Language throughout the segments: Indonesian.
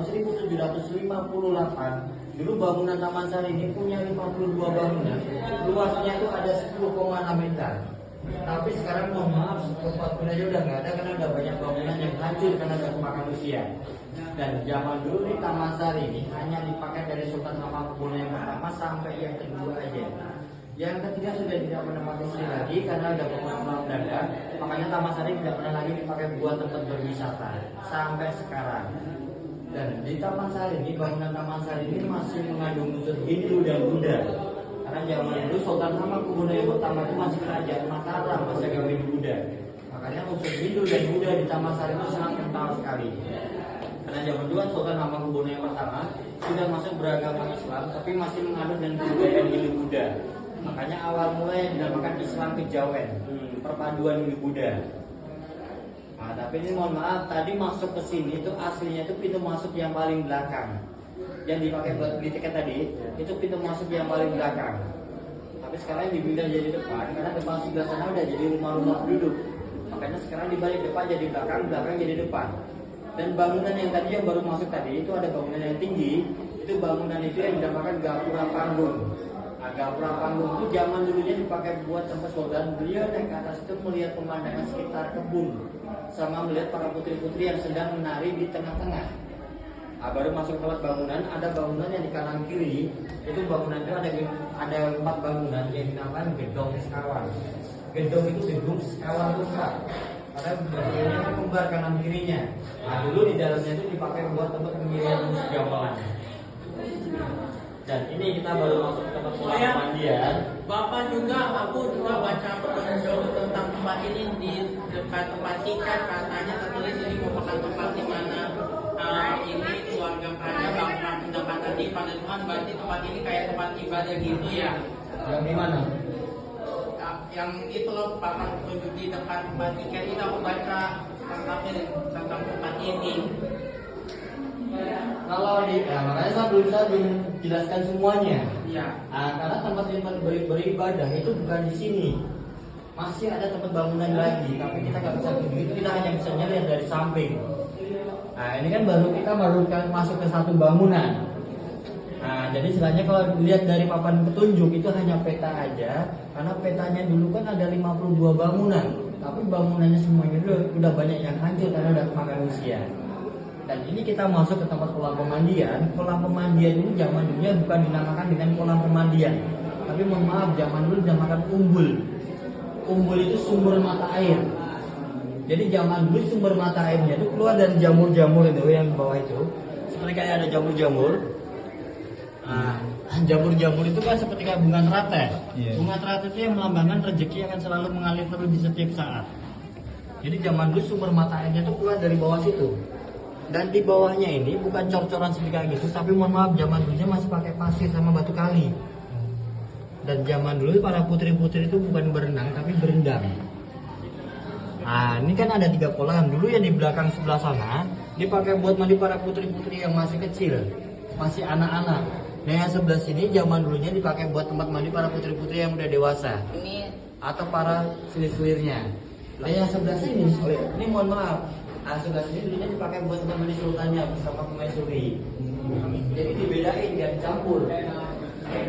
1758 dulu bangunan Taman Sari ini punya 52 bangunan, luasnya itu ada 10,6 hektar. Tapi sekarang mohon maaf, tempat aja udah nggak ada karena udah banyak bangunan yang hancur karena udah kemakan usia. Dan zaman dulu di Taman Sari ini hanya dipakai dari Sultan Hamengkubuwono yang pertama sampai yang kedua aja. Yang ketiga sudah tidak menempati sini lagi karena udah pengelolaan Belanda. Makanya Taman Sari tidak pernah lagi dipakai buat tempat berwisata sampai sekarang. Dan di Taman Sari ini, bangunan Taman Sari ini masih mengandung unsur Hindu dan Buddha. Karena zaman dulu Sultan Hamengkubuwono yang pertama itu masih kerajaan Mataram, masih agama Hindu Buddha. Makanya unsur Hindu dan Buddha di Taman Sari itu sangat kental sekali. Karena zaman dulu Sultan Hamengkubuwono yang pertama sudah masuk beragama Islam, tapi masih menganut dan kebudayaan Hindu Buddha. Makanya awal mulai dinamakan Islam Kejawen, perpaduan Hindu Buddha. Nah, tapi ini mohon maaf, tadi masuk ke sini itu aslinya itu pintu masuk yang paling belakang. Yang dipakai buat beli tiket tadi, itu pintu masuk yang paling belakang. Tapi sekarang dipindah jadi depan, karena depan sebelah sana udah jadi rumah-rumah penduduk. Makanya sekarang dibalik depan jadi belakang, belakang jadi depan. Dan bangunan yang tadi yang baru masuk tadi, itu ada bangunan yang tinggi. Itu bangunan itu yang dinamakan Gapura Panggung. Nah, Gapura Panggung itu zaman dulunya dipakai buat tempat sultan. Beliau naik ke atas itu melihat pemandangan sekitar kebun, sama melihat para putri-putri yang sedang menari di tengah-tengah. Nah, baru masuk tempat bangunan, ada bangunan yang di kanan kiri. Itu bangunan itu ada 4 bangunan yang dinamakan Gedong Sekawan. Gedong itu gedung, Sekawan itu sekat. Karena bagiannya itu kembar kanan kirinya. Nah, dulu di dalamnya itu dipakai buat tempat pengirian musik gamelan. Dan ini kita baru masuk ke tempat pemandian. Bapak juga, aku juga baca petunjuk tentang tempat ini di dekat tempat tiket, katanya tertulis ini merupakan tempat di mana ini keluarga kaya bakalan mendapatkan pada Tuhan. Berarti tempat ini kayak tempat ibadah gitu ya? Yang di mana? Yang itu loh, papan petunjuk di dekat tempat tiket itu aku baca tentang tempat ini. Kalau makanya saya belum jelaskan semuanya. Iya. Nah, karena tempat beribadah itu bukan di sini. Masih ada tempat bangunan lagi, tapi kita nggak bisa begitu. Kita hanya bisa lihat dari samping. Nah, ini kan kita baru masuk ke satu bangunan. Nah, jadi istilahnya kalau dilihat dari papan petunjuk itu hanya peta aja, karena petanya dulu kan ada 52 bangunan, tapi bangunannya semuanya udah banyak yang hancur karena udah kemakan usia. Dan ini kita masuk ke tempat kolam pemandian. Kolam pemandian ini zaman dulunya bukan dinamakan dengan kolam pemandian, tapi mohon maaf, zaman dulu dinamakan umbul. Umbul itu sumber mata air. Jadi zaman dulu sumber mata airnya itu keluar dari jamur-jamur itu yang di bawah itu. Seperti kayak ada jamur-jamur. Nah, jamur-jamur itu kan seperti kayak bunga teratai. Bunga teratai itu yang melambangkan rezeki akan selalu mengalir terus di setiap saat. Jadi zaman dulu sumber mata airnya itu keluar dari bawah situ. Dan di bawahnya ini bukan cor-coran seperti kayak gitu, tapi mohon maaf, zaman dulunya masih pakai pasir sama batu kali. Dan zaman dulu para putri-putri itu bukan berenang tapi berendam. Nah, ini kan ada 3 kolam. Dulu yang di belakang sebelah sana dipakai buat mandi para putri-putri yang masih kecil, masih anak-anak. Nah, yang sebelah sini zaman dulunya dipakai buat tempat mandi para putri-putri yang udah dewasa. Ini atau para selir-selirnya. Nah, yang sebelah sini, ini mohon maaf, sebelah sini dulunya dipakai buat tempat mandi sultannya bersama pemaisuri. Jadi dibedain, nggak dicampur.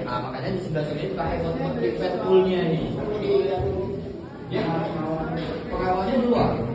Nah, makanya di sebelah sini dipakai buat tempat private poolnya nih. Ya, pengawalnya 2.